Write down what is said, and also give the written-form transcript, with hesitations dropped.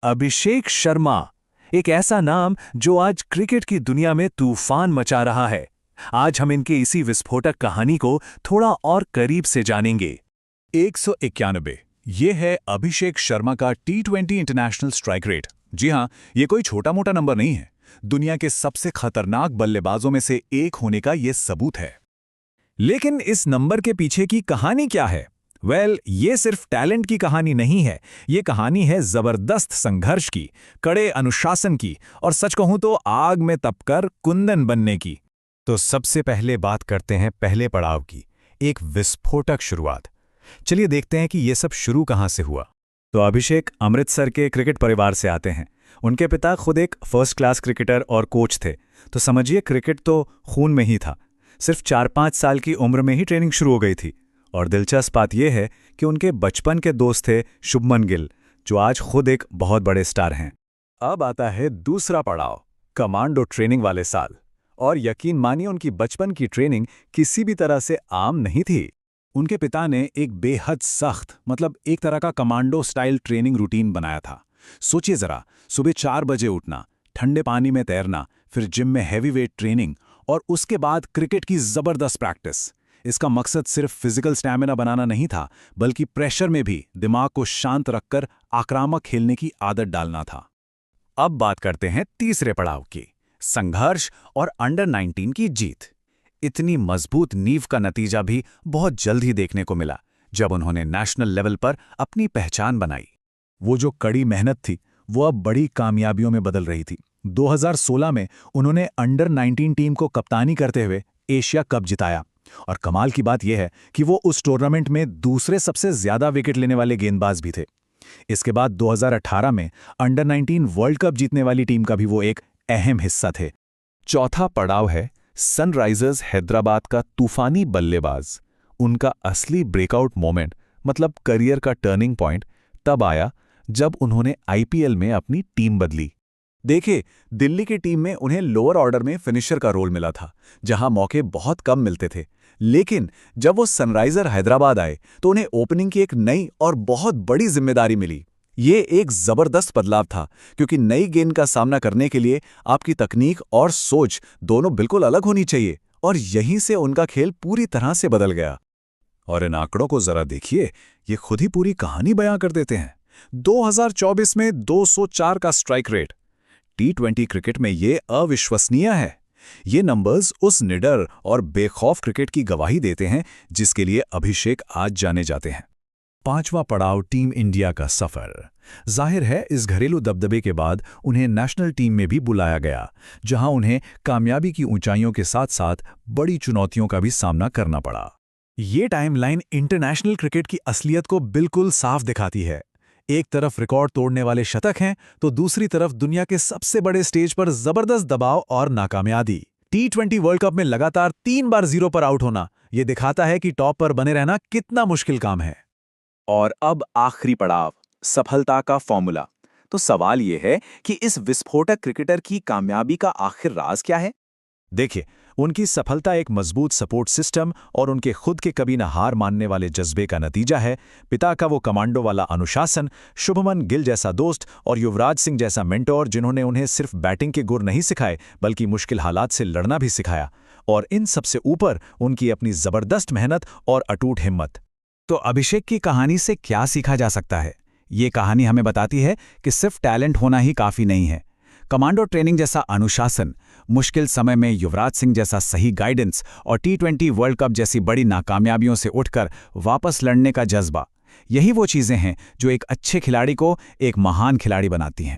अभिषेक शर्मा, एक ऐसा नाम जो आज क्रिकेट की दुनिया में तूफान मचा रहा है। आज हम इनके इसी विस्फोटक कहानी को थोड़ा और करीब से जानेंगे। 191 ये है अभिषेक शर्मा का T20 इंटरनेशनल स्ट्राइक रेट। जी हां, ये कोई छोटा मोटा नंबर नहीं है। दुनिया के सबसे खतरनाक बल्लेबाजों में से एक होने का ये सबूत है। लेकिन इस नंबर के पीछे की कहानी क्या है? ये सिर्फ टैलेंट की कहानी नहीं है। ये कहानी है जबरदस्त संघर्ष की, कड़े अनुशासन की और सच कहूं तो आग में तपकर कुंदन बनने की। तो सबसे पहले बात करते हैं पहले पड़ाव की, एक विस्फोटक शुरुआत। चलिए देखते हैं कि ये सब शुरू कहां से हुआ। तो अभिषेक अमृतसर के क्रिकेट परिवार से आते हैं। उनके पिता खुद एक फर्स्ट क्लास क्रिकेटर और कोच थे, तो समझिए क्रिकेट तो खून में ही था। सिर्फ 4-5 साल की उम्र में ही ट्रेनिंग शुरू हो गई थी। और दिलचस्प बात यह है कि उनके बचपन के दोस्त थे शुभमन गिल, जो आज खुद एक बहुत बड़े स्टार हैं। अब आता है दूसरा पड़ाव, कमांडो ट्रेनिंग वाले साल। और यकीन मानिए उनकी बचपन की ट्रेनिंग किसी भी तरह से आम नहीं थी। उनके पिता ने एक बेहद सख्त, मतलब एक तरह का कमांडो स्टाइल ट्रेनिंग रूटीन बनाया था। सोचिए जरा, सुबह 4 बजे उठना, ठंडे पानी में तैरना, फिर जिम में हैवी वेट ट्रेनिंग और उसके बाद क्रिकेट की जबरदस्त प्रैक्टिस। इसका मकसद सिर्फ फिजिकल स्टैमिना बनाना नहीं था, बल्कि प्रेशर में भी दिमाग को शांत रखकर आक्रामक खेलने की आदत डालना था। अब बात करते हैं तीसरे पड़ाव की, संघर्ष और अंडर 19 की जीत। इतनी मजबूत नींव का नतीजा भी बहुत जल्द ही देखने को मिला, जब उन्होंने नेशनल लेवल पर अपनी पहचान बनाई। वो जो कड़ी मेहनत थी, वो अब बड़ी कामयाबियों में बदल रही थी। 2016 में उन्होंने अंडर 19 टीम को कप्तानी करते हुए एशिया कप जिताया। और कमाल की बात यह है कि वो उस टूर्नामेंट में दूसरे सबसे ज्यादा विकेट लेने वाले गेंदबाज भी थे। इसके बाद 2018 में अंडर 19 वर्ल्ड कप जीतने वाली टीम का भी वो एक अहम हिस्सा थे। चौथा पड़ाव है सनराइजर्स हैदराबाद का तूफानी बल्लेबाज। उनका असली ब्रेकआउट मोमेंट, मतलब करियर का टर्निंग पॉइंट, तब आया जब उन्होंने आईपीएल में अपनी टीम बदली। देखिए, दिल्ली की टीम में उन्हें लोअर ऑर्डर में फिनिशर का रोल मिला था, जहां मौके बहुत कम मिलते थे। लेकिन जब वो सनराइजर हैदराबाद आए तो उन्हें ओपनिंग की एक नई और बहुत बड़ी जिम्मेदारी मिली। ये एक जबरदस्त बदलाव था, क्योंकि नई गेंद का सामना करने के लिए आपकी तकनीक और सोच दोनों बिल्कुल अलग होनी चाहिए, और यहीं से उनका खेल पूरी तरह से बदल गया। और इन आंकड़ों को जरा देखिए, ये खुद ही पूरी कहानी बयां कर देते हैं। 2024 में 204 का स्ट्राइक रेट। T20 क्रिकेट में ये अविश्वसनीय है। ये नंबर्स उस निडर और बेखौफ क्रिकेट की गवाही देते हैं जिसके लिए अभिषेक आज जाने जाते हैं। पांचवा पड़ाव, टीम इंडिया का सफर। जाहिर है, इस घरेलू दबदबे के बाद उन्हें नेशनल टीम में भी बुलाया गया, जहां उन्हें कामयाबी की ऊंचाइयों के साथ साथ बड़ी चुनौतियों का भी सामना करना पड़ा। ये टाइमलाइन इंटरनेशनल क्रिकेट की असलियत को बिल्कुल साफ दिखाती है। एक तरफ रिकॉर्ड तोड़ने वाले शतक हैं, तो दूसरी तरफ दुनिया के सबसे बड़े स्टेज पर जबरदस्त दबाव और नाकामयाबी। T20 वर्ल्ड कप में लगातार 3 बार 0 पर आउट होना, यह दिखाता है कि टॉप पर बने रहना कितना मुश्किल काम है। और अब आखिरी पड़ाव, सफलता का फॉर्मूला। तो सवाल यह है कि इस विस्फोटक क्रिकेटर की कामयाबी का आखिर राज क्या है? देखिए, उनकी सफलता एक मजबूत सपोर्ट सिस्टम और उनके खुद के कभी न हार मानने वाले जज्बे का नतीजा है। पिता का वो कमांडो वाला अनुशासन, शुभमन गिल जैसा दोस्त और युवराज सिंह जैसा मेंटोर, जिन्होंने उन्हें सिर्फ बैटिंग के गुर नहीं सिखाए बल्कि मुश्किल हालात से लड़ना भी सिखाया। और इन सबसे ऊपर उनकी अपनी जबरदस्त मेहनत और अटूट हिम्मत। तो अभिषेक की कहानी से क्या सीखा जा सकता है? ये कहानी हमें बताती है कि सिर्फ टैलेंट होना ही काफी नहीं है। कमांडो ट्रेनिंग जैसा अनुशासन, मुश्किल समय में युवराज सिंह जैसा सही गाइडेंस और T20 वर्ल्ड कप जैसी बड़ी नाकामयाबियों से उठकर वापस लड़ने का जज्बा, यही वो चीजें हैं जो एक अच्छे खिलाड़ी को एक महान खिलाड़ी बनाती हैं।